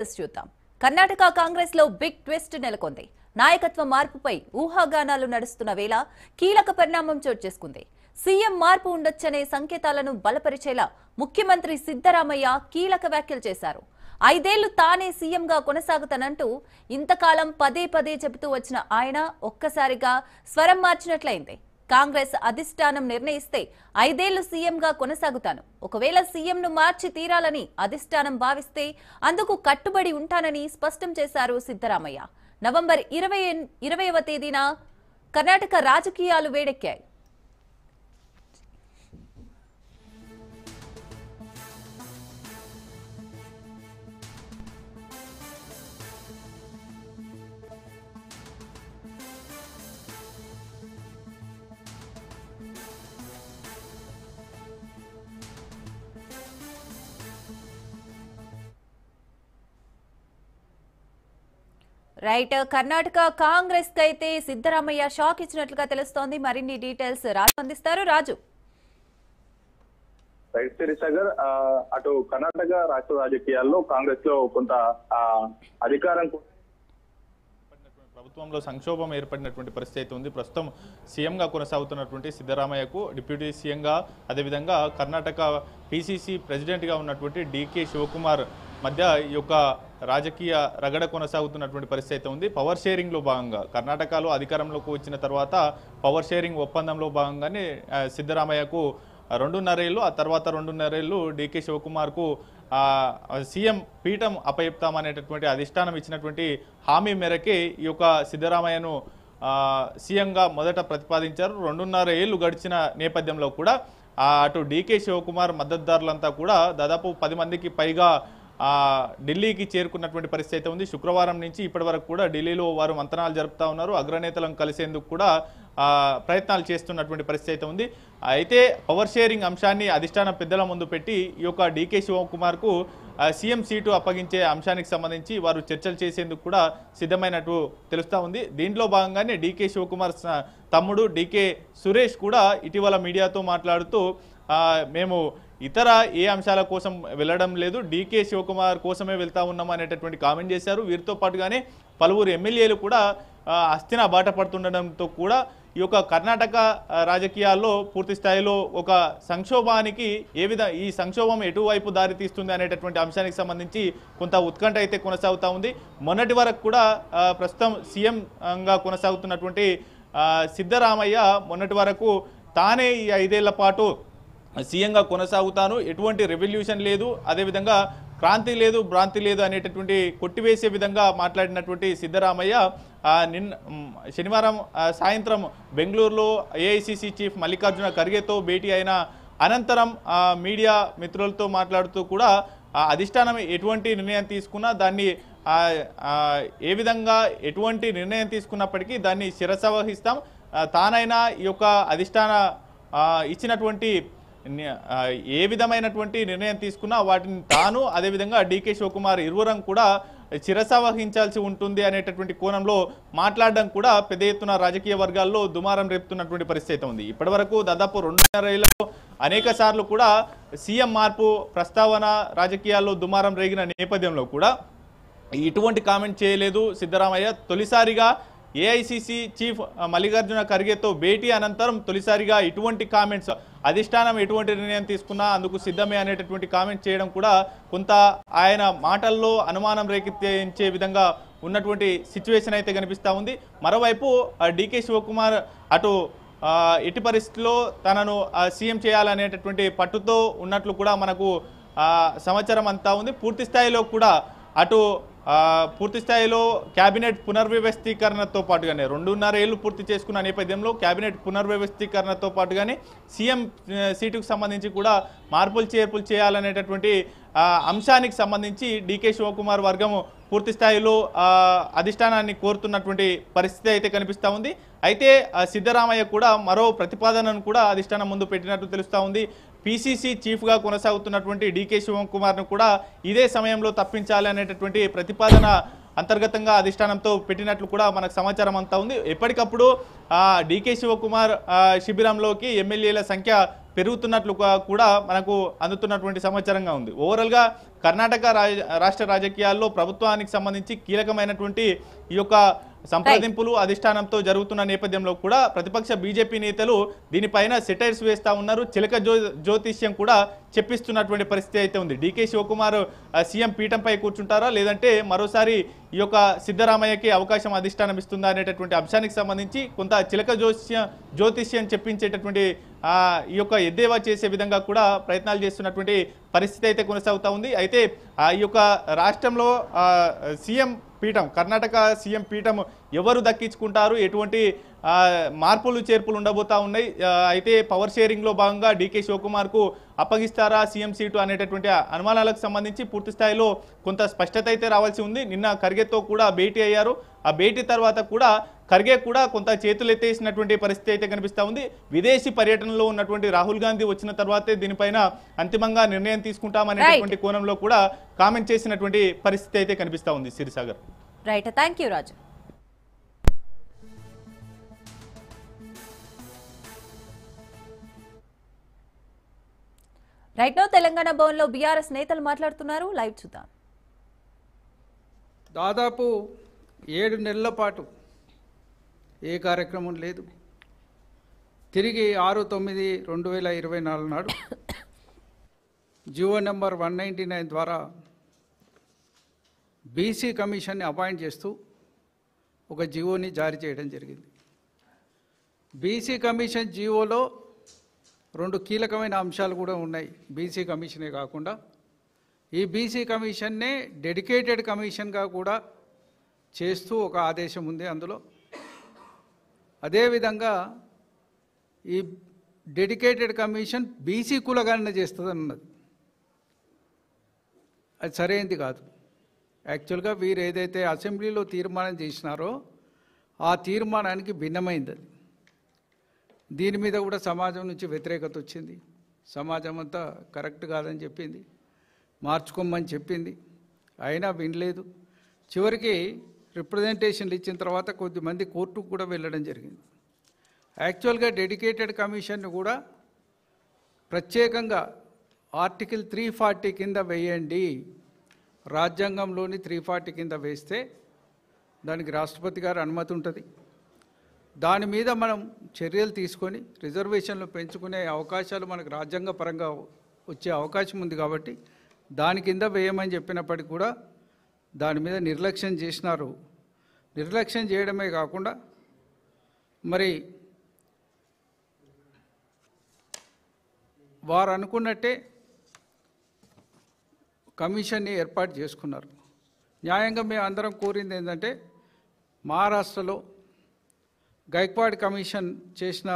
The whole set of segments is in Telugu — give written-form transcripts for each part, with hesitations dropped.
చూద్దాం. కర్ణాటక కాంగ్రెస్ లో బిగ్ ట్విస్ట్ నెలకొంది. నాయకత్వ మార్పుపై ఊహాగానాలు నడుస్తున్న వేళ కీలక పరిణామం చోటు చేసుకుంది. సీఎం మార్పు ఉండొచ్చనే సంకేతాలను బలపరిచేలా ముఖ్యమంత్రి సిద్ధరామయ్య కీలక వ్యాఖ్యలు చేశారు. 5 ఏళ్లు తానే సీఎంగా కొనసాగుతానంటూ ఇంతకాలం పదే పదే చెబుతూ వచ్చిన ఆయన ఒక్కసారిగా స్వరం మార్చినట్లయింది. కాంగ్రెస్ అధిష్టానం నిర్ణయిస్తే 5 ఏళ్లు సీఎంగా కొనసాగుతాను, ఒకవేళ సీఎంను మార్చి తీరాలని అధిష్టానం భావిస్తే అందుకు కట్టుబడి ఉంటానని స్పష్టం చేశారు సిద్ధరామయ్య. నవంబర్ 20వ తేదీన కర్ణాటక రాజకీయాలు వేడెక్కాయి. రైట్, కర్ణాటక కాంగ్రెస్ కి అయితే సిద్ధరామయ్య షాక్ ఇచ్చినట్లుగా తెలుస్తోంది. మరిన్ని డీటెయిల్స్ రాజు అందిస్తారు. రాజు, రైట్ శిరీషాగర్, అటు కర్ణాటక రాష్ట్ర రాజకీయాల్లో కాంగ్రెస్ లో కొంత అధికారం ప్రభుత్వంలో సంక్షోభం ఏర్పడినటువంటి పరిస్థితి ఉంది. ప్రస్తుతం సీఎంగా కొనసాగుతున్నటువంటి సిద్ధరామయ్యకు డిప్యూటీ సీఎంగా, అదేవిధంగా కర్ణాటక పీసీసీ ప్రెసిడెంట్గా ఉన్నటువంటి డీకే శివకుమార్ మధ్య ఈ యొక్క రాజకీయ రగడ కొనసాగుతున్నటువంటి పరిస్థితి ఉంది. పవర్ షేరింగ్లో భాగంగా కర్ణాటకలో అధికారంలోకి వచ్చిన తర్వాత పవర్ షేరింగ్ ఒప్పందంలో భాగంగానే సిద్ధరామయ్యకు 2.5 ఏళ్ళు, ఆ తర్వాత 2.5 ఏళ్ళు డీకే శివకుమార్కు సీఎం పీఠం అప్పచెప్తామనేటటువంటి అధిష్టానం ఇచ్చినటువంటి హామీ మేరకే ఈ యొక్క సిద్ధరామయ్యను సీఎంగా మొదట ప్రతిపాదించారు. 2.5 ఏళ్ళు గడిచిన నేపథ్యంలో కూడా అటు డీకే శివకుమార్ మద్దతుదారులంతా కూడా దాదాపు 10 మందికి పైగా ఢిల్లీకి చేరుకున్నటువంటి పరిస్థితి ఉంది. శుక్రవారం నుంచి ఇప్పటి వరకు కూడా ఢిల్లీలో వారు మంతనాలు జరుపుతా ఉన్నారు. అగ్రనేతలను కలిసేందుకు కూడా ప్రయత్నాలు చేస్తున్నటువంటి పరిస్థితి ఉంది. అయితే పవర్ షేరింగ్ అంశాన్ని అధిష్టానం పెద్దల ముందు పెట్టి ఈ యొక్క డీకే శివకుమార్కు సీఎం సీటు అప్పగించే అంశానికి సంబంధించి వారు చర్చలు చేసేందుకు కూడా సిద్ధమైనట్టు తెలుస్తూ ఉంది. దీంట్లో భాగంగానే డీకే శివకుమార్ తమ్ముడు డీకే సురేష్ కూడా ఇటీవల మీడియాతో మాట్లాడుతూ మేము ఇతర ఏ అంశాల కోసం వెళ్ళడం లేదు, డీకే శివకుమార్ కోసమే వెళ్తా ఉన్నాం అనేటటువంటి కామెంట్ చేశారు. వీరితో పాటుగానే పలువురు ఎమ్మెల్యేలు కూడా అస్థిన బాట పడుతుండడంతో కూడా ఈ యొక్క కర్ణాటక రాజకీయాల్లో పూర్తి స్థాయిలో ఒక సంక్షోభానికి ఈ సంక్షోభం ఎటువైపు దారి తీస్తుంది అనేటటువంటి అంశానికి సంబంధించి కొంత ఉత్కంఠ అయితే కొనసాగుతూ ఉంది. మొన్నటి వరకు కూడా ప్రస్తుతం సీఎంగా కొనసాగుతున్నటువంటి సిద్ధరామయ్య మొన్నటి వరకు తానే ఈ 5 ఏళ్ల పాటు సీఎంగా కొనసాగుతాను, ఎటువంటి రెవల్యూషన్ లేదు, అదేవిధంగా క్రాంతి లేదు, భ్రాంతి లేదు అనేటటువంటి కొట్టివేసే విధంగా మాట్లాడినటువంటి సిద్ధరామయ్య శనివారం సాయంత్రం బెంగళూరులో ఏఐసిసి చీఫ్ మల్లికార్జున ఖర్గేతో భేటీ అయిన అనంతరం మీడియా మిత్రులతో మాట్లాడుతూ కూడా అధిష్టానం ఎటువంటి నిర్ణయం తీసుకున్నా దాన్ని ఏ విధంగా ఎటువంటి నిర్ణయం తీసుకున్నప్పటికీ దాన్ని శిరసావహిస్తాం, తానైనా ఈ యొక్క అధిష్టాన ఇచ్చినటువంటి ఏ విధమైనటువంటి నిర్ణయం తీసుకున్నా వాటిని తాను అదేవిధంగా డీకే శివకుమార్ ఇరువురం కూడా శిరసావహించాల్సి ఉంటుంది అనేటటువంటి కోణంలో మాట్లాడడం కూడా పెద్ద ఎత్తున రాజకీయ వర్గాల్లో దుమారం రేపుతున్నటువంటి పరిస్థితి ఉంది. ఇప్పటి వరకు దాదాపు 2.5 ఏళ్లలో అనేక సార్లు కూడా సీఎం మార్పు ప్రస్తావన రాజకీయాల్లో దుమారం రేగిన నేపథ్యంలో కూడా ఇటువంటి కామెంట్ చేయలేదు సిద్ధరామయ్య. తొలిసారిగా ఏఐసిసి చీఫ్ మల్లికార్జున ఖర్గేతో భేటీ అనంతరం తొలిసారిగా ఇటువంటి కామెంట్స్, అధిష్టానం ఎటువంటి నిర్ణయం తీసుకున్నా అందుకు సిద్ధమే అనేటటువంటి కామెంట్ చేయడం కూడా కొంత ఆయన మాటల్లో అనుమానం రేకెత్తించే విధంగా ఉన్నటువంటి సిచ్యువేషన్ అయితే కనిపిస్తూ ఉంది. మరోవైపు డీకే శివకుమార్ అటు ఎట్టి పరిస్థితుల్లో తనను సీఎం చేయాలనేటటువంటి పట్టుతో ఉన్నట్లు కూడా మనకు సమాచారం అంతా ఉంది. పూర్తి స్థాయిలో కూడా అటు పూర్తి స్థాయిలో క్యాబినెట్ పునర్వ్యవస్థీకరణతో పాటుగానే 2.5 ఏళ్లు పూర్తి చేసుకున్న నేపథ్యంలో క్యాబినెట్ పునర్వ్యవస్థీకరణతో పాటుగానే సీఎం సీటుకు సంబంధించి కూడా మార్పులు చేర్పులు చేయాలనేటటువంటి అంశానికి సంబంధించి డీకే శివకుమార్ వర్గము పూర్తి స్థాయిలో అధిష్టానాన్ని కోరుతున్నటువంటి పరిస్థితి అయితే కనిపిస్తూ ఉంది. అయితే సిద్ధరామయ్య కూడా మరో ప్రతిపాదనను కూడా అధిష్టానం ముందు పెట్టినట్టు తెలుస్తూ ఉంది. పీసీసీ చీఫ్గా కొనసాగుతున్నటువంటి డీకే శివకుమార్ను కూడా ఇదే సమయంలో తప్పించాలి అనేటటువంటి ప్రతిపాదన అంతర్గతంగా అధిష్టానంతో పెట్టినట్లు కూడా మనకు సమాచారం అంతా ఉంది. ఎప్పటికప్పుడు డీకే శివకుమార్ శిబిరంలోకి ఎమ్మెల్యేల సంఖ్య పెరుగుతున్నట్లుగా కూడా మనకు అందుతున్నటువంటి సమాచారంగా ఉంది. ఓవరాల్గా కర్ణాటక రాష్ట్ర రాజకీయాల్లో ప్రభుత్వానికి సంబంధించి కీలకమైనటువంటి ఈ యొక్క సంప్రదింపులు అధిష్టానంతో జరుగుతున్న నేపథ్యంలో కూడా ప్రతిపక్ష బీజేపీ నేతలు దీనిపైన సెటైర్స్ వేస్తా ఉన్నారు. చిలక జ్యోతిష్యం కూడా చెప్పిస్తున్నటువంటి పరిస్థితి అయితే ఉంది. డీకే శివకుమార్ సీఎం పీఠంపై కూర్చుంటారా, లేదంటే మరోసారి ఈ యొక్క సిద్ధరామయ్యకి అవకాశం అధిష్టానం ఇస్తుందా అనేటటువంటి అంశానికి సంబంధించి కొంత చిలక జ్యోతిష్యం చెప్పించేటటువంటి ఈ యొక్క ఎద్దేవా చేసే విధంగా కూడా ప్రయత్నాలు చేస్తున్నటువంటి పరిస్థితి అయితే కొనసాగుతూ ఉంది. అయితే ఈ యొక్క రాష్ట్రంలో సీఎం పీఠం, కర్ణాటక సీఎం పీఠం ఎవరు దక్కించుకుంటారు, ఎటువంటి మార్పులు చేర్పులు ఉండబోతా ఉన్నాయి, అయితే పవర్ షేరింగ్లో భాగంగా డీకే శివకుమార్కు అప్పగిస్తారా సీఎం సీటు అనేటటువంటి అనుమానాలకు సంబంధించి పూర్తి స్థాయిలో కొంత స్పష్టత అయితే రావాల్సి ఉంది. నిన్న ఖర్గేతో కూడా భేటీ అయ్యారు. ఆ భేటీ తర్వాత కూడా ఖర్గే కూడా కొంత చేతులు ఎత్తేసినటువంటి పరిస్థితి అయితే కనిపిస్తూ ఉంది. విదేశీ పర్యటనలో ఉన్నటువంటి రాహుల్ గాంధీ వచ్చిన తర్వాతే దీనిపైన అంతిమంగా నిర్ణయం తీసుకుంటామనేటువంటి కోణంలో కూడా కామెంట్ చేసినటువంటి పరిస్థితి అయితే కనిపిస్తూ ఉంది. Sirisagar. Right, thank you Raju. Right no Telangana భవన్లో బీఆర్ఎస్ నేతలు మాట్లాడుతున్నారు. లైవ్ చూద్దాం. దాదాపు 7 నెలల పాటు ఏ కార్యక్రమం లేదు. తిరిగి 6/9/2024 నాడు జియో నెంబర్ 199 ద్వారా బీసీ కమిషన్ని అపాయింట్ చేస్తూ ఒక జియోని జారీ చేయడం జరిగింది. బీసీ కమిషన్ జియోలో 2 కీలకమైన అంశాలు కూడా ఉన్నాయి. బీసీ కమిషనే కాకుండా ఈ బీసీ కమిషన్నే డెడికేటెడ్ కమిషన్గా కూడా చేస్తూ ఒక ఆదేశం ఉంది అందులో. అదేవిధంగా ఈ డెడికేటెడ్ కమిషన్ బీసీ కులగణన చేస్తుందని ఉన్నది. అది సరైనది కాదు. యాక్చువల్గా వీరు ఏదైతే అసెంబ్లీలో తీర్మానం చేసినారో ఆ తీర్మానానికి భిన్నమైంది అది. దీని మీద కూడా సమాజం నుంచి వ్యతిరేకత వచ్చింది. సమాజం అంతా కరెక్ట్ కాదని చెప్పింది, మార్చుకోమని చెప్పింది. అయినా వినలేదు. చివరికి రిప్రజెంటేషన్లు ఇచ్చిన తర్వాత కొద్దిమంది కోర్టుకు కూడా వెళ్ళడం జరిగింది. యాక్చువల్గా డెడికేటెడ్ కమిషన్ను కూడా ప్రత్యేకంగా ఆర్టికల్ 340 కింద వేయండి. రాజ్యాంగంలోని 340 కింద వేస్తే దానికి రాష్ట్రపతి గారి అనుమతి ఉంటుంది. దాని మీద మనం చర్యలు తీసుకొని రిజర్వేషన్లు పెంచుకునే అవకాశాలు మనకు రాజ్యాంగ పరంగా వచ్చే అవకాశం ఉంది. కాబట్టి దాని కింద వేయమని చెప్పినప్పటికీ కూడా దాని మీద నిర్లక్ష్యం చేసినారు. నిర్లక్ష్యం చేయడమే కాకుండా మరి వారు అనుకున్నట్టే కమిషన్ని ఏర్పాటు చేసుకున్నారు. న్యాయంగా మేము అందరం కోరింది ఏంటంటే మహారాష్ట్రలో గైక్వాడ్ కమిషన్ చేసిన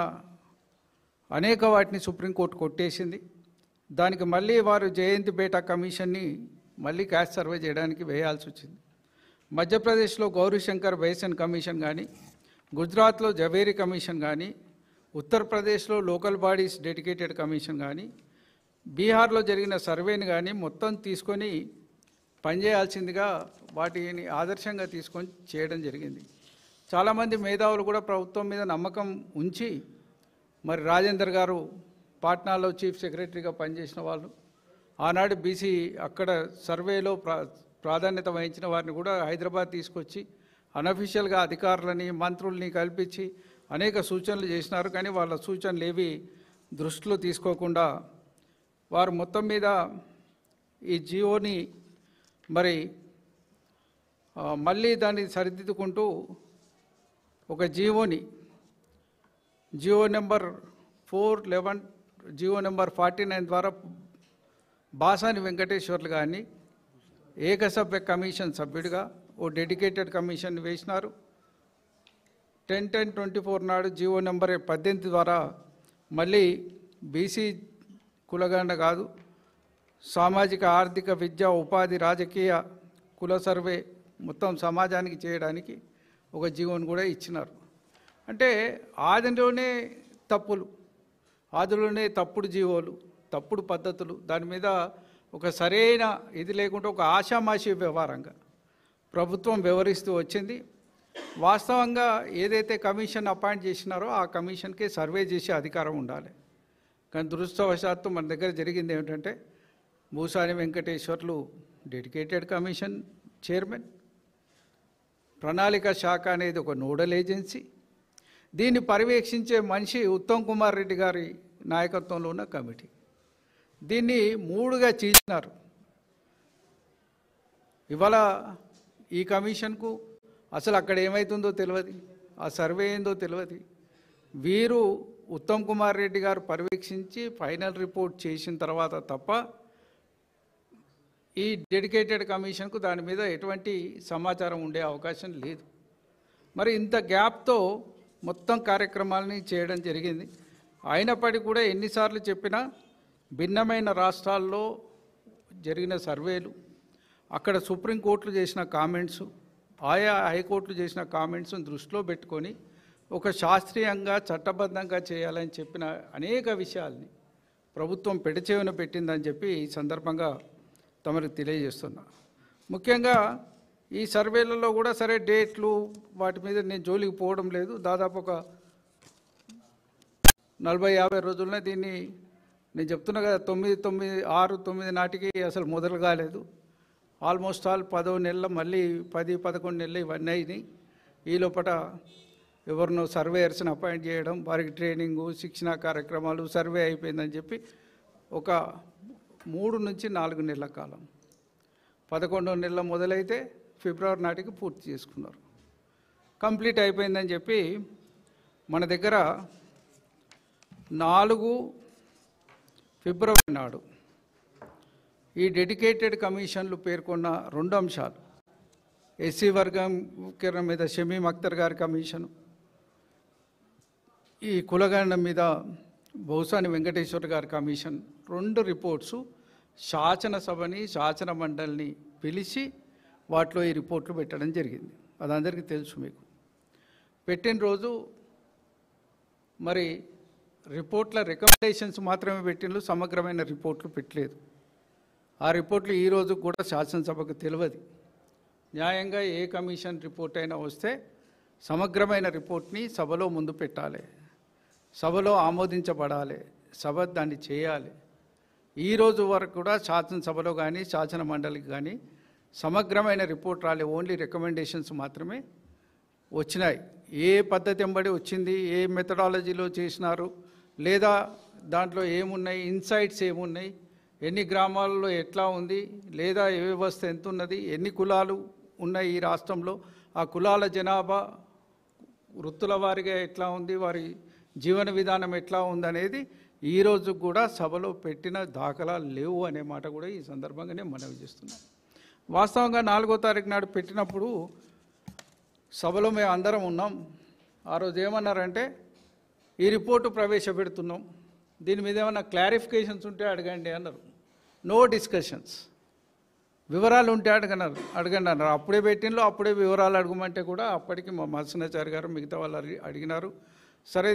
అనేక వాటిని సుప్రీంకోర్టు కొట్టేసింది. దానికి మళ్ళీ వారు జయంతి బేటా కమిషన్ని మళ్ళీ క్యాస్ట్ సర్వే చేయడానికి వేయాల్సి వచ్చింది. మధ్యప్రదేశ్లో గౌరీశంకర్ బేసన్ కమిషన్ కానీ, గుజరాత్లో జవేరీ కమిషన్ కానీ, ఉత్తరప్రదేశ్లో లోకల్ బాడీస్ డెడికేటెడ్ కమిషన్ కానీ, బీహార్లో జరిగిన సర్వేని కానీ మొత్తం తీసుకొని పనిచేయాల్సిందిగా వాటిని ఆదర్శంగా తీసుకొని చేయడం జరిగింది. చాలామంది మేధావులు కూడా ప్రభుత్వం మీద నమ్మకం ఉంచి మరి రాజేందర్ గారు పాట్నాలో చీఫ్ సెక్రటరీగా పనిచేసిన వాళ్ళు, ఆనాడు బీసీ అక్కడ సర్వేలో ప్రాధాన్యత వహించిన వారిని కూడా హైదరాబాద్ తీసుకొచ్చి అనఫిషియల్గా అధికారులని మంత్రుల్ని కల్పించి అనేక సూచనలు చేసినారు. కానీ వాళ్ళ సూచనలు ఏవి దృష్టిలో తీసుకోకుండా వారు మొత్తం మీద ఈ జియోని మరి మళ్ళీ దాన్ని సరిదిద్దుకుంటూ ఒక జియో నెంబర్ 411 జియో నెంబర్ 49 ద్వారా బాసాని వెంకటేశ్వర్లు గారిని ఏకసభ్య కమిషన్ సభ్యుడిగా ఓ డెడికేటెడ్ కమిషన్ వేసినారు. 10/10/24 నాడు జియో నెంబర్ 18 ద్వారా మళ్ళీ బీసీ కులగణన కాదు, సామాజిక ఆర్థిక విద్య ఉపాధి రాజకీయ కుల సర్వే మొత్తం సమాజానికి చేయడానికి ఒక జియోని కూడా ఇచ్చినారు. అంటే ఆదిలోనే తప్పులు, ఆదిలోనే తప్పుడు జియోలు, తప్పుడు పద్ధతులు, దాని మీద ఒక సరైన ఇది లేకుండా ఒక ఆషామాషి వ్యవహారంగా ప్రభుత్వం వ్యవహరిస్తూ వచ్చింది. వాస్తవంగా ఏదైతే కమిషన్ అపాయింట్ చేసినారో ఆ కమిషన్కే సర్వే చేసే అధికారం ఉండాలి. కానీ దురదృష్టవశాత్తు మన దగ్గర జరిగింది ఏమిటంటే Bhusani Venkateswarlu dedicated commission chairman, ప్రణాళిక శాఖ అనేది ఒక నోడల్ ఏజెన్సీ, దీన్ని పర్యవేక్షించే మనిషి ఉత్తమ్ కుమార్ రెడ్డి గారి నాయకత్వంలో ఉన్న కమిటీ. దీన్ని 3గా చీల్చినారు. ఇవాళ ఈ కమిషన్కు అసలు అక్కడ ఏమవుతుందో తెలియదు, ఆ సర్వే ఏందో తెలియదు. వీరు ఉత్తమ్ కుమార్ రెడ్డి గారు పర్యవేక్షించి ఫైనల్ రిపోర్ట్ చేసిన తర్వాత తప్ప ఈ డెడికేటెడ్ కమిషన్కు దాని మీద ఎటువంటి సమాచారం ఉండే అవకాశం లేదు. మరి ఇంత గ్యాప్తో మొత్తం కార్యక్రమాలని చేయడం జరిగింది. అయినప్పటికీ కూడా ఎన్నిసార్లు చెప్పినా భిన్నమైన రాష్ట్రాల్లో జరిగిన సర్వేలు, అక్కడ సుప్రీంకోర్టులు చేసిన కామెంట్స్, ఆయా హైకోర్టులు చేసిన కామెంట్స్ని దృష్టిలో పెట్టుకొని ఒక శాస్త్రీయంగా చట్టబద్ధంగా చేయాలని చెప్పిన అనేక విషయాల్ని ప్రభుత్వం పెడచెవిన పెట్టిందని చెప్పి ఈ సందర్భంగా తమరికి తెలియజేస్తున్నా. ముఖ్యంగా ఈ సర్వేలలో కూడా సరే డేట్లు వాటి మీద నేను జోలికి పోవడం లేదు. దాదాపు ఒక 40-50 రోజులనే దీన్ని నేను చెప్తున్నా కదా, 6-9 నాటికి అసలు మొదలు కాలేదు. ఆల్మోస్ట్ ఆల్ 10 నెలలు, మళ్ళీ 10-11 నెలలు ఇవన్నీ అయినాయి. ఈ లోపల ఎవరినో సర్వేయర్స్ని అపాయింట్ చేయడం, వారికి ట్రైనింగు, శిక్షణ కార్యక్రమాలు, సర్వే అయిపోయిందని చెప్పి ఒక 3 నుంచి 4 నెలల కాలం, 11 నెలల మొదలైతే ఫిబ్రవరి నాటికి పూర్తి చేసుకున్నారు. కంప్లీట్ అయిపోయిందని చెప్పి మన దగ్గర 4 ఫిబ్రవరి నాడు ఈ డెడికేటెడ్ కమిషన్లు పేర్కొన్న 2 అంశాలు, ఎస్సీ వర్గం మీద షమీమ్ అఖ్తర్ గారి కమిషను, ఈ కులగణన మీద భూసాని వెంకటేశ్వర్ గారి కమిషన్, 2 రిపోర్ట్సు శాసనసభని శాసన మండలిని పిలిచి వాటిలో ఈ రిపోర్ట్లు పెట్టడం జరిగింది. అది అందరికీ తెలుసు. మీకు పెట్టిన రోజు మరి రిపోర్ట్ల రికమెండేషన్స్ మాత్రమే పెట్టిండ్రు, సమగ్రమైన రిపోర్ట్లు పెట్టలేదు. ఆ రిపోర్ట్లు ఈరోజు కూడా శాసనసభకు తెలియదు. న్యాయంగా ఏ కమిషన్ రిపోర్ట్ అయినా వస్తే సమగ్రమైన రిపోర్ట్ని సభలో ముందు పెట్టాలి, సభలో ఆమోదించబడాలి, సభ దాన్ని చేయాలి. ఈరోజు వరకు కూడా శాసనసభలో కానీ శాసన మండలికి కానీ సమగ్రమైన రిపోర్ట్ రాలే, ఓన్లీ రికమెండేషన్స్ మాత్రమే వచ్చినాయి. ఏ పద్ధతి ఎంబడి వచ్చింది, ఏ మెథడాలజీలో చేసినారు, లేదా దాంట్లో ఏమున్నాయి, ఇన్సైట్స్ ఏమున్నాయి, ఎన్ని గ్రామాలలో ఎట్లా ఉంది, లేదా ఏ వ్యవస్థ ఎంత ఉన్నది, ఎన్ని కులాలు ఉన్నాయి ఈ రాష్ట్రంలో, ఆ కులాల జనాభా వృత్తుల వారిగా ఎట్లా ఉంది, వారి జీవన విధానం ఎట్లా ఉందనేది ఈరోజు కూడా సభలో పెట్టిన దాఖలాలు లేవు అనే మాట కూడా ఈ సందర్భంగా నేను మనవి చేస్తున్నాను. వాస్తవంగా 4వ తారీఖు నాడు పెట్టినప్పుడు సభలో మేము అందరం ఉన్నాం. ఆ రోజు ఏమన్నారంటే, ఈ రిపోర్టు ప్రవేశపెడుతున్నాం, దీని మీద ఏమన్నా క్లారిఫికేషన్స్ ఉంటే అడగండి అన్నారు. నో డిస్కషన్స్, వివరాలు ఉంటే అడగండి అన్నారు. అప్పుడే పెట్టినలో అప్పుడే వివరాలు అడగమంటే కూడా అప్పటికి మా మత్స్యనాచారి గారు మిగతా వాళ్ళు అడిగినారు. సరే,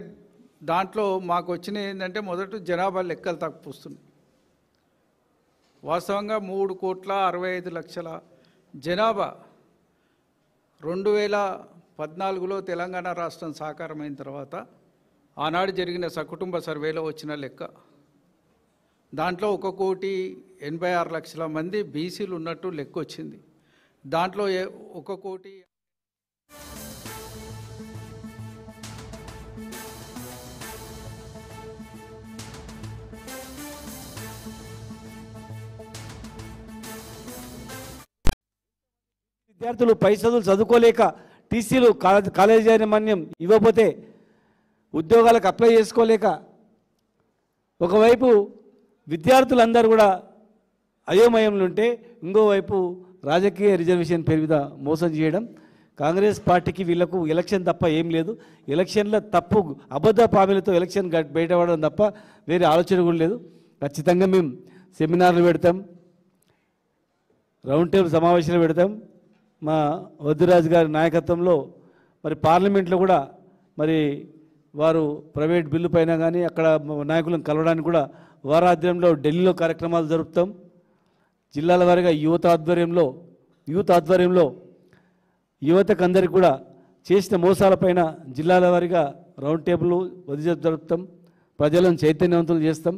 దాంట్లో మాకు వచ్చినవి ఏంటంటే, మొదట జనాభా లెక్కలు తక్కువ వస్తుంది. వాస్తవంగా 3,65,00,000 జనాభా 2014లో తెలంగాణ రాష్ట్రం సాకారమైన తర్వాత ఆనాడు జరిగిన సకుటుంబ సర్వేలో వచ్చిన లెక్క. దాంట్లో 1,86,00,000 మంది బీసీలు ఉన్నట్టు లెక్క వచ్చింది. దాంట్లో 1 కోటి విద్యార్థులు పై చదువులు చదువుకోలేక టీసీలు కాలేజీ యాజమాన్యం ఇవ్వకపోతే ఉద్యోగాలకు అప్లై చేసుకోలేక ఒకవైపు విద్యార్థులందరూ కూడా అయోమయంలో ఉంటే, ఇంకోవైపు రాజకీయ రిజర్వేషన్ పేరు మీద మోసం చేయడం. కాంగ్రెస్ పార్టీకి వీళ్లకు ఎలక్షన్ తప్ప ఏం లేదు. ఎలక్షన్ల తప్పు అబద్ధ హామీలతో ఎలక్షన్ బయటపడడం తప్ప వేరే ఆలోచన కూడా లేదు. ఖచ్చితంగా మేము సెమినార్లు పెడతాం, రౌండ్ టేబుల్ సమావేశాలు పెడతాం. మా వద్దురాజు గారి నాయకత్వంలో మరి పార్లమెంట్లో కూడా మరి వారు ప్రైవేట్ బిల్లు పైన కానీ అక్కడ నాయకులను కలవడానికి కూడా వారి ఆధ్వర్యంలో ఢిల్లీలో కార్యక్రమాలు జరుపుతాం. జిల్లాల వారీగా యూత్ ఆధ్వర్యంలో యువతకు అందరికీ కూడా చేసిన మోసాలపైన జిల్లాల వారీగా రౌండ్ టేబుల్ జరుపుతాం. ప్రజలను చైతన్యవంతులు చేస్తాం.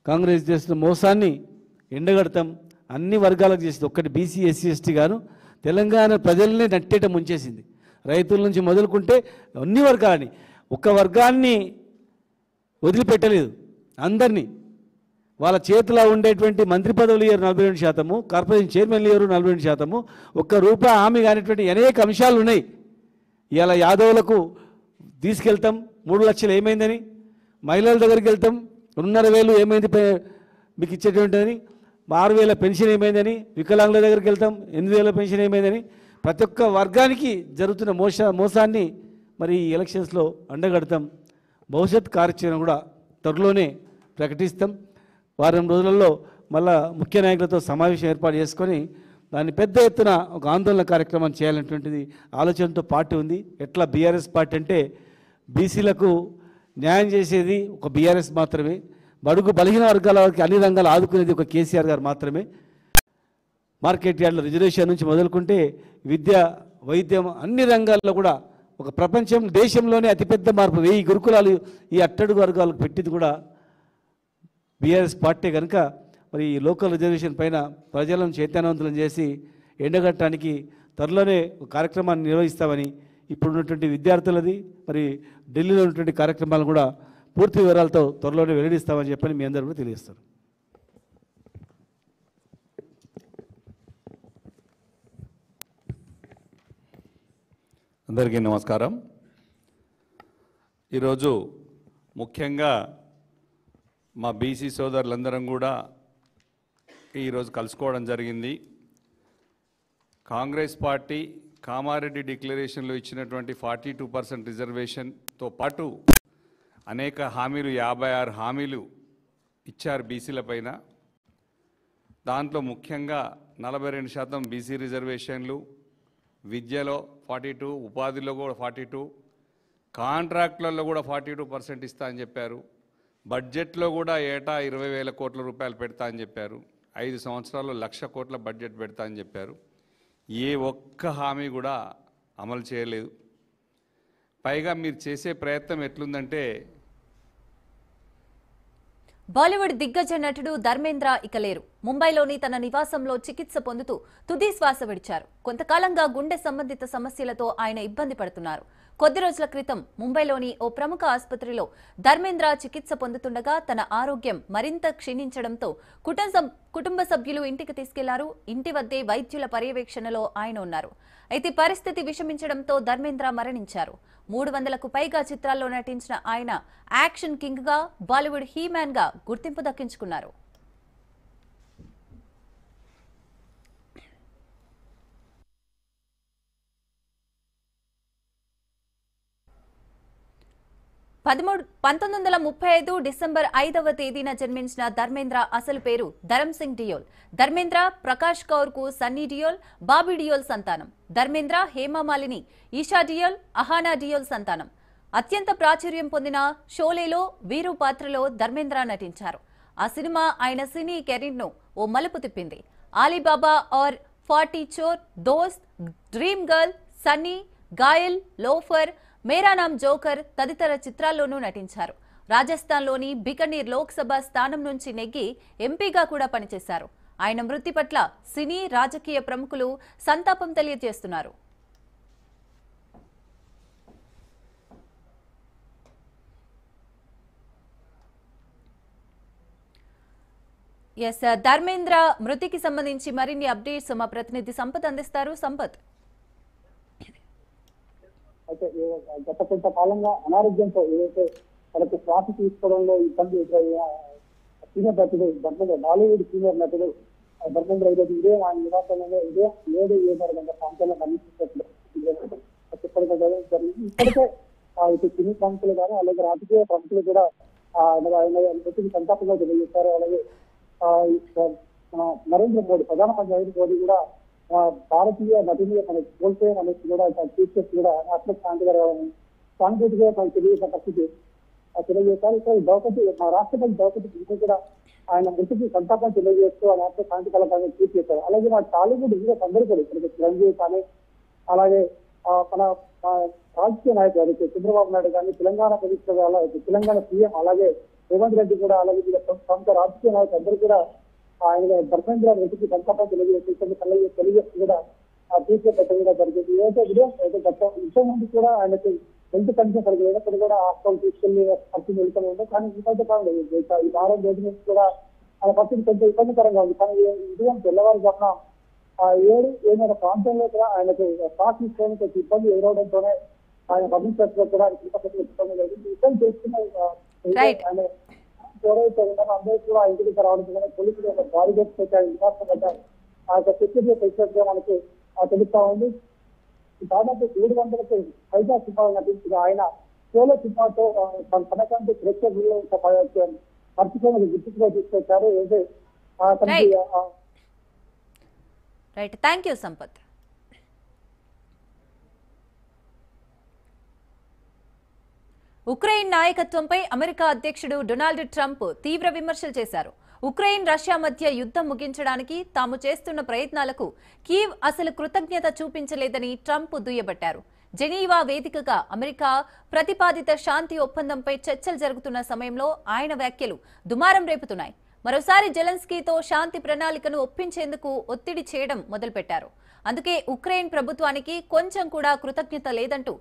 కాంగ్రెస్ చేసిన మోసాన్ని ఎండగడతాం. అన్ని వర్గాలకు చేసింది. ఒక్కటి బీసీ ఎస్సీ ఎస్టీ గాను తెలంగాణ ప్రజల్ని నట్టేట ముంచేసింది. రైతుల నుంచి మొదలుకుంటే అన్ని వర్గాలని, ఒక్క వర్గాన్ని వదిలిపెట్టలేదు. అందరినీ వాళ్ళ చేతిలో ఉండేటువంటి మంత్రి పదవులు ఇయ్యారు 42%, కార్పొరేషన్ చైర్మన్లు ఇయ్యారు 42%. ఒక్క రూపాయి హామీ కానిటువంటి అనేక అంశాలు ఉన్నాయి. ఇవాళ యాదవులకు తీసుకెళ్తాం 3 లక్షలు ఏమైందని, మహిళల దగ్గరికి వెళ్తాం 2,500 ఏమైంది మీకు ఇచ్చేటువంటిదని, 6,000 పెన్షన్ ఏమైందని, వికలాంగుల దగ్గరికి వెళ్తాం 8,000 పెన్షన్ ఏమైందని, ప్రతి ఒక్క వర్గానికి జరుగుతున్న మోసాన్ని మరి ఈ ఎలక్షన్స్లో అండగడతాం. భవిష్యత్ కార్యాచరణ కూడా త్వరలోనే ప్రకటిస్తాం. వారం రోజులలో మళ్ళా ముఖ్య నాయకులతో సమావేశం ఏర్పాటు చేసుకొని దాన్ని పెద్ద ఎత్తున ఒక ఆందోళన కార్యక్రమం చేయాలనేటువంటిది ఆలోచనతో పార్టీ ఉంది. ఎట్లా బీఆర్ఎస్ పార్టీ అంటే బీసీలకు న్యాయం చేసేది ఒక బీఆర్ఎస్ మాత్రమే, బడుగు బలహీన వర్గాల వారికి అన్ని రంగాలు ఆదుకునేది ఒక కేసీఆర్ గారు మాత్రమే. మార్కెట్ యార్డ్ల రిజర్వేషన్ నుంచి మొదలుకుంటే విద్య, వైద్యం అన్ని రంగాల్లో కూడా ఒక దేశంలోనే అతిపెద్ద మార్పు 1000 గురుకులాలు ఈ అట్టడుగు వర్గాలకు పెట్టింది కూడా బీఆర్ఎస్ పార్టీ. కనుక మరి ఈ లోకల్ రిజర్వేషన్ పైన ప్రజలను చైతన్యవంతులను చేసి ఎండగట్టడానికి త్వరలోనే ఒక కార్యక్రమాన్ని నిర్వహిస్తామని, ఇప్పుడున్నటువంటి విద్యార్థులది మరి ఢిల్లీలో ఉన్నటువంటి కార్యక్రమాలను కూడా పూర్తి వివరాలతో త్వరలోనే వెల్లడిస్తామని చెప్పని మీ అందరూ కూడా తెలియజేస్తారు. అందరికీ నమస్కారం. ఈరోజు ముఖ్యంగా మా బీసీ సోదరులందరం కూడా ఈరోజు కలుసుకోవడం జరిగింది. కాంగ్రెస్ పార్టీ కామారెడ్డి డిక్లరేషన్లో ఇచ్చినటువంటి 42% రిజర్వేషన్తో పాటు అనేక హామీలు 56 హామీలు ఇచ్చారు బీసీల పైన. దాంట్లో ముఖ్యంగా 42% బీసీ రిజర్వేషన్లు, విద్యలో 42, ఉపాధిలో కూడా 42, కాంట్రాక్టులలో కూడా 42% ఇస్తా అని చెప్పారు. బడ్జెట్లో కూడా ఏటా 20,000 కోట్ల రూపాయలు పెడతా అని చెప్పారు. 5 సంవత్సరాల్లో 1,00,000 కోట్ల బడ్జెట్ పెడతా అని చెప్పారు. ఏ ఒక్క హామీ కూడా అమలు చేయలేదు. పైగా మీరు చేసే ప్రయత్నం ఎట్లుందంటే, బాలీవుడ్ దిగ్గజ నటుడు ధర్మేంద్ర ఇక లేరు. ముంబైలోని తన నివాసంలో చికిత్స పొందుతూ తుది శ్వాస విడిచారు. కొంతకాలంగా గుండె సంబంధిత సమస్యలతో ఆయన ఇబ్బంది పడుతున్నారు. కొద్ది రోజుల క్రితం ముంబైలోని ఓ ప్రముఖ ఆసుపత్రిలో ధర్మేంద్ర చికిత్స పొందుతుండగా తన ఆరోగ్యం మరింత క్షీణించడంతో కుటుంబ సభ్యులు ఇంటికి తీసుకెళ్లారు. ఇంటి వద్దే వైద్యుల పర్యవేక్షణలో ఆయన ఉన్నారు. అయితే పరిస్థితి విషమించడంతో ధర్మేంద్ర మరణించారు. 300కు పైగా చిత్రాల్లో నటించిన ఆయన యాక్షన్ కింగ్ గా, బాలీవుడ్ హీమ్యాన్ గా గుర్తింపు దక్కించుకున్నారు. December 1935 డిసెంబర్ 5వ తేదీన జన్మించిన ధర్మేంద్ర అసలు పేరు ధరమ్ సింగ్ డియోల్. ధర్మేంద్ర ప్రకాష్ కౌర్ కు సన్నీ డియోల్, బాబీ డియోల్ సంతానం. ధర్మేంద్ర హేమమాలిని, ఈషా డియోల్, అహానా డియోల్ సంతానం. అత్యంత ప్రాచుర్యం పొందిన షోలేలో వీరు పాత్రలో ధర్మేంద్ర నటించారు. ఆ సినిమా ఆయన సినీ కెరీర్ ను ఓ మలుపు తిప్పింది. ఆలీబాబా ఆర్ 40 చోర్, దోస్త్, dream girl, Sunny, Goyal, loafer, మేరా నామ్ జోకర్ తదితర చిత్రాల్లోనూ నటించారు. రాజస్థాన్లోని బికనీర్ లోక్సభ స్థానం నుంచి నెగ్గి ఎంపీగా కూడా పనిచేశారు. ఆయన మృతి పట్ల సినీ, రాజకీయ ప్రముఖులు సంతాపం తెలియజేస్తున్నారు. ధర్మేంద్ర మృతికి సంబంధించి మరిన్ని అప్డేట్స్ మా ప్రతినిధి సంపత్ అందిస్తారు. సంపత్, అయితే గత కొంతకాలంగా అనారోగ్యంతో ఏదైతే తనకు శ్వాస తీసుకోవడంలో ఇబ్బంది సీనియర్ నటుడు ధర్మేంద్ర, బాలీవుడ్ సీనియర్ నటుడు ధర్మేంద్ర ఈరోజు ఆయన నివాసంలో 7:30 గంటల ప్రాంతంలో మరణించినట్లు చెప్పడం జరిగింది. ఇప్పటికే ఇటు సినీ ప్రముఖులు కానీ అలాగే రాజకీయ ప్రముఖులు కూడా ఆయన మృతికి సంతాపంగా తెలియజేశారు. అలాగే నరేంద్ర మోడీ, ప్రధానమంత్రి నరేంద్ర మోడీ కూడా భారతీయ నటుని మనకి కోల్పోయాం అనేసి కూడా ట్వీట్ చేసి కూడా ఆత్మ శాంతి గారు సాంకేతిక తెలియజేసిన పరిస్థితి తెలియజేశారు. ఇక్కడ ద్రౌపది, మా రాష్ట్రపతి ద్రౌపది ముర్ము కూడా ఆయన మృతికి సంతాపం తెలియజేస్తూ ఆయన ఆత్మ శాంతి కలగాలని ట్వీట్ చేశారు. అలాగే మా టాలీవుడ్ హీరోస్ అందరూ కూడా ఇక్కడ చిరంజీవి కానీ అలాగే మన రాజకీయ నాయకులు చంద్రబాబు నాయుడు కానీ తెలంగాణ ప్రభుత్వం తెలంగాణ సీఎం అలాగే రేవంత్ రెడ్డి కూడా అలాగే ప్రముఖ రాజకీయ నాయకులు అందరూ కూడా ఆయన ధర్మేంద్ర రెడ్డికి సంతాపం తెలియజేస్తూ కూడా తీర్పు పెట్టడం జరిగింది. ఏదైతే విషయం అయితే గత ఇంతకుముందు కూడా ఆయనకి హెల్త్ కండిషన్ సరిగ్గా ఇక్కడ కూడా హాస్పిటల్ తీసుకెళ్లి పరిస్థితి వెళ్తూ ఉంది. కానీ ఈ మధ్య కాలంలో ఈ వారం రోజుల నుంచి కూడా ఆయన పరిస్థితి కొంచెం ఇబ్బందికరంగా ఉంది. కానీ ఉదయం తెల్లవారుజామున 7 ప్రాంతంలో కూడా ఆయనకు శ్వాస తీసుకోవడానికి కొంచెం ఇబ్బంది ఎదురవడంతోనే ఆయన పబ్లిక్ సెక్టర్ కూడా ఇబ్బంది జరిగింది. ఇబ్బంది చేసుకున్న ఆయన ఎవరైతే ఉన్నారో అందరూ కూడా ఇంటికి రావడం పోలీసులు బారిగేట్స్ పెట్టి ఆయన నివాసం పడ్డారు. ఆ యొక్క సెక్యూరిటీ పెంచినట్టుగా మనకు తెలుస్తా ఉంది. దాదాపు 700కు పైగా సినిమాలు నటించిన ఆయన సోలో సినిమాతో తన పథకానికి ప్రేక్షకుల్లో మర్చిపోయిన గుర్తుగా తీసుకొచ్చారు. ఏదో right, thank you Sampath. Ukraine నాయకత్వంపై అమెరికా అధ్యక్షుడు డొనాల్డ్ ట్రంప్ తీవ్ర విమర్శలు చేశారు. ఉక్రెయిన్ రష్యా మధ్య యుద్ధం ముగించడానికి తాము చేస్తున్న ప్రయత్నాలకు కీవ్ అసలు కృతజ్ఞత చూపించలేదని ట్రంప్ దుయ్యబట్టారు. జెనీవా వేదికగా అమెరికా ప్రతిపాదిత శాంతి ఒప్పందంపై చర్చలు జరుగుతున్న సమయంలో ఆయన వ్యాఖ్యలు దుమారం రేపుతున్నాయి. మరోసారి జెలెన్స్కీతో శాంతి ప్రణాళికను ఒప్పించేందుకు ఒత్తిడి చేయడం మొదలుపెట్టారు. అందుకే ఉక్రెయిన్ ప్రభుత్వానికి కొంచెం కూడా కృతజ్ఞత లేదంటూ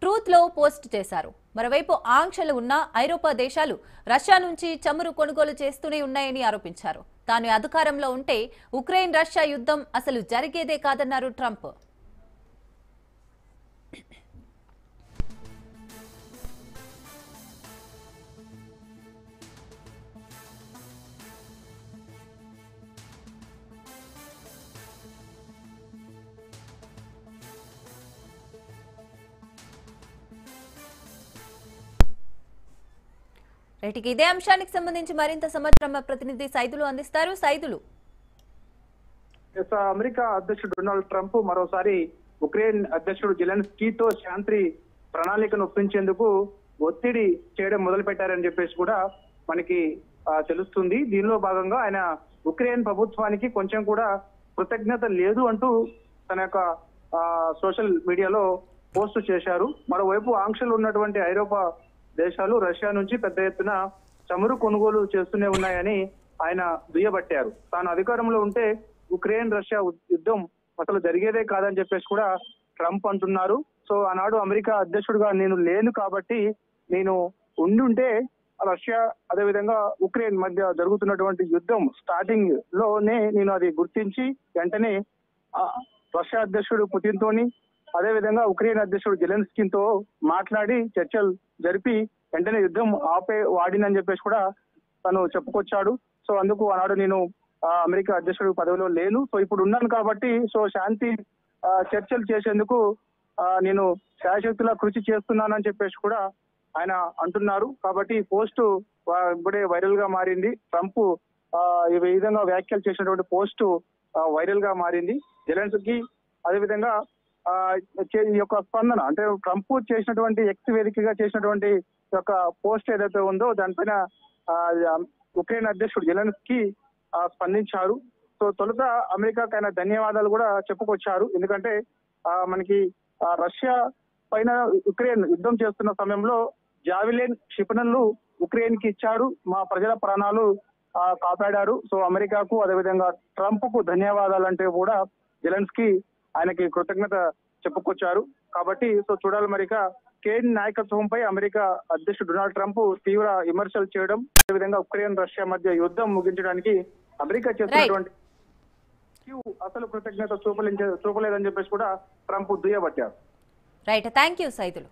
ట్రూత్లో పోస్ట్ చేశారు. మరోవైపు ఆంక్షలు ఉన్న ఐరోపా దేశాలు రష్యా నుంచి చమురు కొనుగోలు చేస్తూనే ఉన్నాయని ఆరోపించారు. తాను అధికారంలో ఉంటే ఉక్రెయిన్ రష్యా యుద్ధం అసలు జరిగేదే కాదన్నారు ట్రంప్. రైట్కి ఇదే అంశానికి సంబంధించి మరింత సమాచారం మా ప్రతినిధి సైదులు అందిస్తారు. సైదులు, అమెరికా అధ్యక్షుడు డొనాల్డ్ ట్రంప్ మరోసారి ఉక్రెయిన్ అధ్యక్షుడు జెలెన్స్కీతో శాంతి ప్రణాళికను ఒప్పించేందుకు ఒత్తిడి చేయడం మొదలు పెట్టారని చెప్పేసి కూడా మనకి తెలుస్తుంది. దీనిలో భాగంగా ఆయన ఉక్రెయిన్ ప్రభుత్వానికి కొంచెం కూడా కృతజ్ఞత లేదు అంటూ తన యొక్క సోషల్ మీడియాలో పోస్టు చేశారు. మరోవైపు ఆంక్షలు ఉన్నటువంటి ఐరోపా దేశాలు రష్యా నుంచి పెద్ద ఎత్తున చమురు కొనుగోలు చేస్తూనే ఉన్నాయని ఆయన దుయ్యబట్టారు. తాను అధికారంలో ఉంటే ఉక్రెయిన్ రష్యా యుద్ధం అసలు జరిగేదే కాదని చెప్పేసి కూడా ట్రంప్ అంటున్నారు. సో ఆనాడు అమెరికా అధ్యక్షుడిగా నేను లేను కాబట్టి నేను ఉండుంటే రష్యా అదేవిధంగా ఉక్రెయిన్ మధ్య జరుగుతున్నటువంటి యుద్ధం స్టార్టింగ్ లోనే నేను అది గుర్తించి వెంటనే రష్యా అధ్యక్షుడు పుతిన్ తోని అదేవిధంగా ఉక్రెయిన్ అధ్యక్షుడు జెలెన్స్కీతో మాట్లాడి చర్చలు జరిపి వెంటనే యుద్ధం ఆపే వాడినని చెప్పేసి కూడా తను చెప్పుకొచ్చాడు. సో అందుకు ఆనాడు నేను అమెరికా అధ్యక్షుడు పదవిలో లేను, సో ఇప్పుడు ఉన్నాను కాబట్టి సో శాంతి చర్చలు చేసేందుకు నేను శాయశక్తులా కృషి చేస్తున్నానని చెప్పేసి కూడా ఆయన అంటున్నారు. కాబట్టి పోస్టు ఇప్పుడే వైరల్ గా మారింది. ట్రంప్ ఈ విధంగా వ్యాఖ్యలు చేసినటువంటి పోస్టు వైరల్ గా మారింది. జెలెన్స్కీ అదేవిధంగా ఈ యొక్క స్పందన అంటే ట్రంప్ చేసినటువంటి ఎక్స్ వేదికగా చేసినటువంటి యొక్క పోస్ట్ ఏదైతే ఉందో దానిపైన ఉక్రెయిన్ అధ్యక్షుడు జెలెన్స్కీ స్పందించారు. సో తొలుత అమెరికాకి ఆయన ధన్యవాదాలు కూడా చెప్పుకొచ్చారు. ఎందుకంటే మనకి రష్యా పైన ఉక్రెయిన్ యుద్ధం చేస్తున్న సమయంలో జావిలిన్ క్షిపణులు ఉక్రెయిన్ కి ఇచ్చారు, మా ప్రజల ప్రాణాలు కాపాడారు. సో అమెరికాకు అదేవిధంగా ట్రంప్ కు ధన్యవాదాలు అంటే కూడా జెలెన్స్కీ ఆయనకి కృతజ్ఞత చెప్పుకొచ్చారు. కాబట్టి సో చూడాలి మరిక కేన్ నాయకత్వంపై అమెరికా అధ్యక్షుడు డొనాల్డ్ ట్రంప్ తీవ్ర విమర్శలు చేయడం, అదేవిధంగా ఉక్రెయిన్ రష్యా మధ్య యుద్ధం ముగించడానికి అమెరికా చేస్తున్నటువంటి అసలు కృతజ్ఞత చూపలేదని చెప్పేసి కూడా ట్రంప్ దుయ్యబట్టారు. Right, thank you Saidulu.